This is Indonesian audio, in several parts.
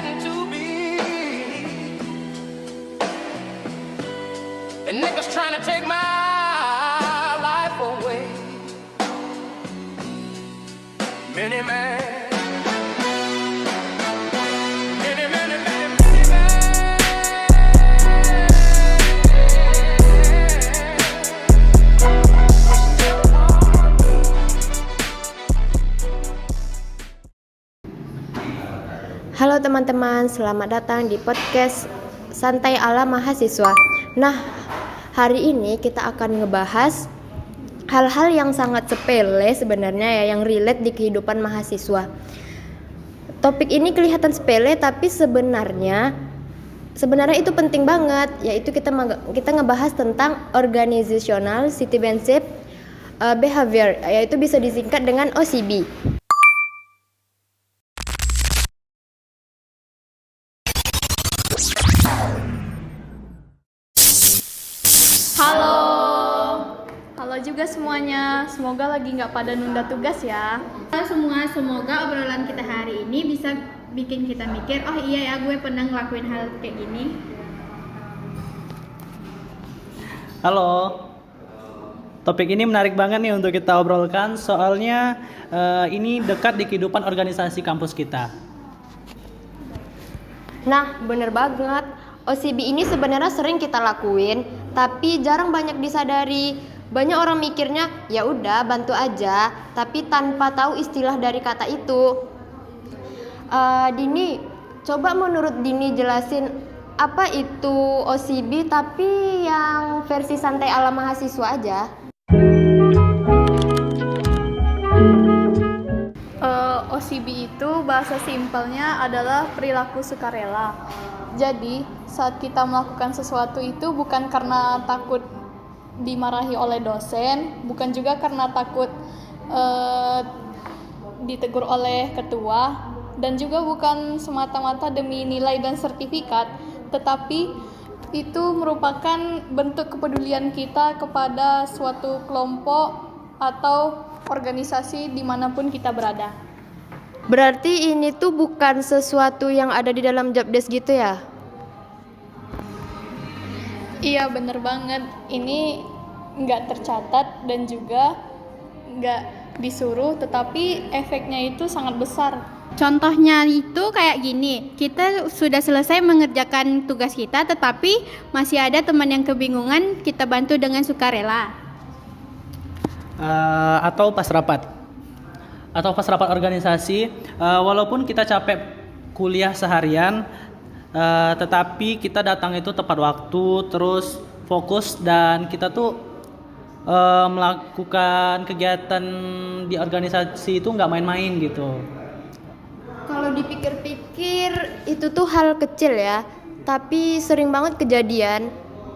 getting to be. And niggas trying to take my life away. Many man. Many, many, many, many man. Halo teman-teman, selamat datang di podcast Santai Ala Mahasiswa. Nah, hari ini kita akan ngebahas hal-hal yang sangat sepele sebenarnya ya, yang relate di kehidupan mahasiswa. Topik ini kelihatan sepele tapi sebenarnya itu penting banget, yaitu kita ngebahas tentang organizational citizenship behavior, yaitu bisa disingkat dengan OCB. Halo juga semuanya, semoga lagi nggak pada nunda tugas ya. Semoga obrolan kita hari ini bisa bikin kita mikir, oh iya ya gue pernah ngelakuin hal kayak gini. Halo, topik ini menarik banget nih untuk kita obrolkan, soalnya ini dekat di kehidupan organisasi kampus kita. Nah, bener banget. OCB ini sebenarnya sering kita lakuin, tapi jarang banyak disadari. Banyak orang mikirnya, ya udah bantu aja, tapi tanpa tahu istilah dari kata itu. Dini, coba menurut Dini jelasin apa itu OCB, tapi yang versi santai ala mahasiswa aja. OCB itu bahasa simpelnya adalah perilaku sukarela. Jadi, saat kita melakukan sesuatu itu bukan karena takut dimarahi oleh dosen, bukan juga karena takut ditegur oleh ketua, dan juga bukan semata-mata demi nilai dan sertifikat, tetapi itu merupakan bentuk kepedulian kita kepada suatu kelompok atau organisasi dimanapun kita berada. Berarti ini tuh bukan sesuatu yang ada di dalam job desk gitu ya? Iya bener banget, ini nggak tercatat dan juga nggak disuruh, tetapi efeknya itu sangat besar. Contohnya itu kayak gini, kita sudah selesai mengerjakan tugas kita, tetapi masih ada teman yang kebingungan, kita bantu dengan sukarela. Atau pas rapat organisasi, walaupun kita capek kuliah seharian, tetapi kita datang itu tepat waktu, terus fokus, dan kita tuh melakukan kegiatan di organisasi itu nggak main-main gitu. Kalau dipikir-pikir itu tuh hal kecil ya, tapi sering banget kejadian.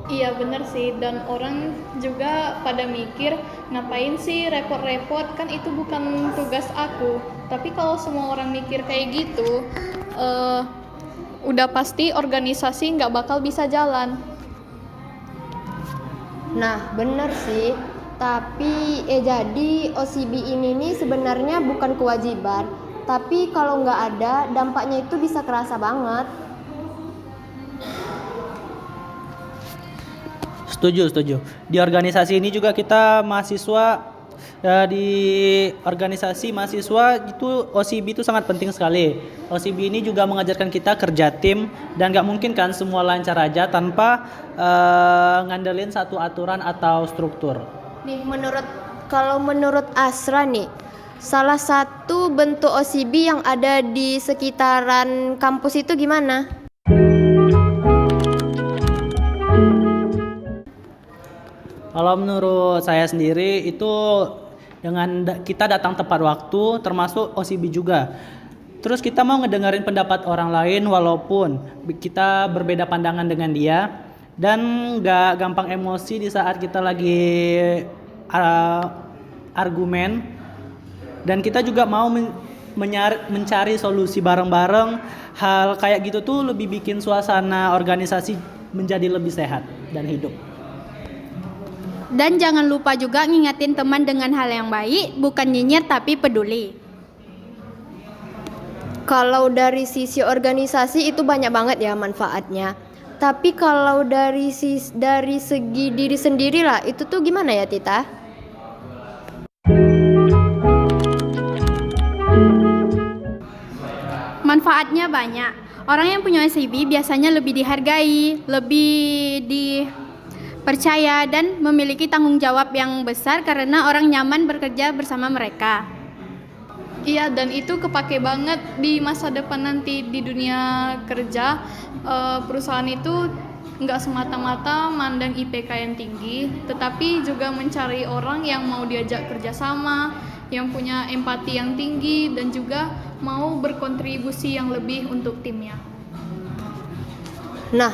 Iya bener sih, dan orang juga pada mikir, ngapain sih repot-repot, kan itu bukan tugas aku. Tapi kalau semua orang mikir kayak gitu, udah pasti organisasi nggak bakal bisa jalan. Nah, bener sih. Tapi jadi OCB ini nih sebenarnya bukan kewajiban. Tapi kalau nggak ada, dampaknya itu bisa kerasa banget. Setuju. Di organisasi ini juga kita mahasiswa, di organisasi mahasiswa itu OCB itu sangat penting sekali. OCB ini juga mengajarkan kita kerja tim, dan gak mungkin kan semua lancar aja tanpa ngandelin satu aturan atau struktur. Nih, kalau menurut Asra nih, salah satu bentuk OCB yang ada di sekitaran kampus itu gimana? Kalau menurut saya sendiri itu dengan kita datang tepat waktu, termasuk OCB juga. Terus kita mau ngedengerin pendapat orang lain walaupun kita berbeda pandangan dengan dia, dan gak gampang emosi di saat kita lagi argumen, dan kita juga mau mencari solusi bareng-bareng. Hal kayak gitu tuh lebih bikin suasana organisasi menjadi lebih sehat dan hidup. Dan jangan lupa juga ngingetin teman dengan hal yang baik, bukan nyinyir tapi peduli. Kalau dari sisi organisasi itu banyak banget ya manfaatnya. Tapi kalau dari segi diri sendiri lah, itu tuh gimana ya Tita? Manfaatnya banyak. Orang yang punya OSIB biasanya lebih dihargai, lebih dipercaya dan memiliki tanggung jawab yang besar karena orang nyaman bekerja bersama mereka. Iya, dan itu kepake banget di masa depan nanti di dunia kerja. Perusahaan itu nggak semata-mata mandang IPK yang tinggi, tetapi juga mencari orang yang mau diajak kerjasama, yang punya empati yang tinggi, dan juga mau berkontribusi yang lebih untuk timnya. Nah,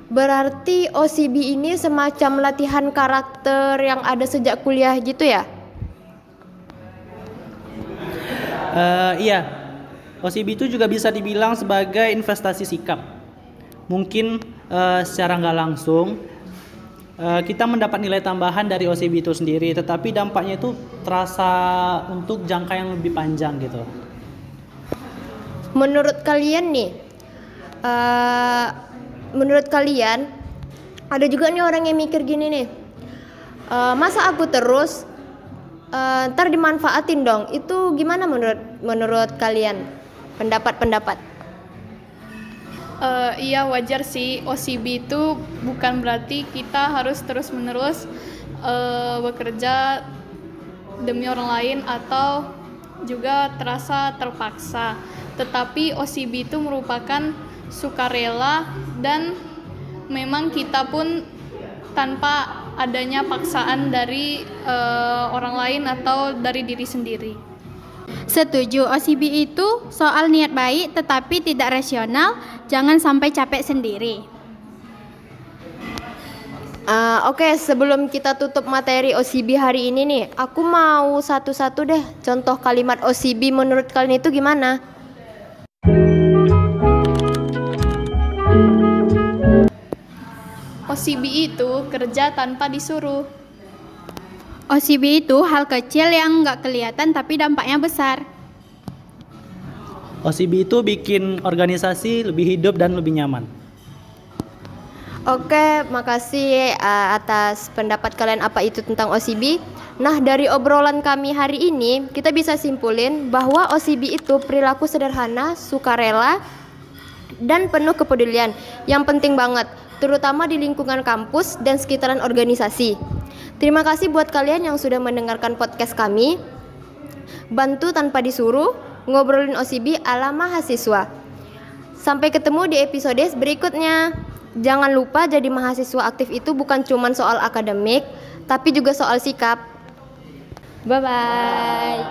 berarti OCB ini semacam latihan karakter yang ada sejak kuliah gitu ya? Iya, OSIB itu juga bisa dibilang sebagai investasi sikap. Mungkin secara nggak langsung kita mendapat nilai tambahan dari OSIB itu sendiri, tetapi dampaknya itu terasa untuk jangka yang lebih panjang gitu. Menurut kalian nih, ada juga nih orang yang mikir gini nih, masa aku terus ntar dimanfaatin dong. Itu gimana menurut kalian? Pendapat? Iya, wajar sih. OCB itu bukan berarti kita harus terus-menerus bekerja demi orang lain atau juga terasa terpaksa. Tetapi OCB itu merupakan sukarela dan memang kita pun tanpa adanya paksaan dari orang lain atau dari diri sendiri. Setuju, OSIB itu soal niat baik tetapi tidak rasional, jangan sampai capek sendiri. Oke, sebelum kita tutup materi OCB hari ini nih, aku mau satu-satu deh contoh kalimat OCB menurut kalian itu gimana? OCB itu kerja tanpa disuruh. OSIB itu hal kecil yang nggak kelihatan tapi dampaknya besar. OSIB itu bikin organisasi lebih hidup dan lebih nyaman. Oke, makasih atas pendapat kalian apa itu tentang OCB. Nah, dari obrolan kami hari ini, kita bisa simpulin bahwa OCB itu perilaku sederhana, sukarela, dan penuh kepedulian. Yang penting banget, terutama di lingkungan kampus dan sekitaran organisasi. Terima kasih buat kalian yang sudah mendengarkan podcast kami. Bantu tanpa disuruh, ngobrolin OCB ala mahasiswa. Sampai ketemu di episode berikutnya. Jangan lupa jadi mahasiswa aktif itu bukan cuma soal akademik, tapi juga soal sikap. Bye-bye.